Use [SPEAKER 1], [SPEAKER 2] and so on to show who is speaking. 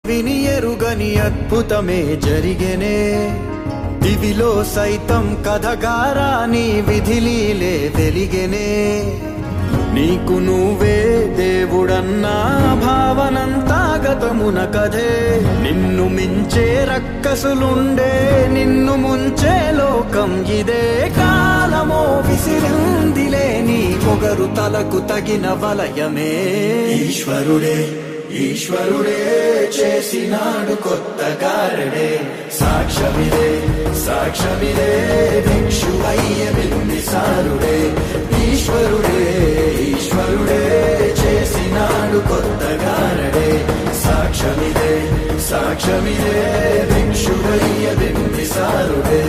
[SPEAKER 1] విని ఎరుగని అద్భుతమే జరిగెనే, దివిలో సైతం కథగారా నీ విధిలీలే వెలిగెనే. నీకు నువ్వే దేవుడన్నా భావనంతా గతమున కథే, నిన్ను మించే రక్కసులుండే నిన్ను ముంచే లోకం ఇదే. కాలమో విసిరిందిలే నీ పొగరు తలకు తగిన వలయమే. ఈశ్వరుడే ఈశ్వరుడే చేసినాడు కొత్త గారడే, సాక్ష్యమిదే సాక్ష్యమిదే భిక్షువయ్య బింబిసారుడే. ఈశ్వరుడే ఈశ్వరుడే చేసినాడు కొత్త గారడే, సాక్ష్యమిదే సాక్ష్యమిదే భిక్షువయ్య బింబిసారుడే.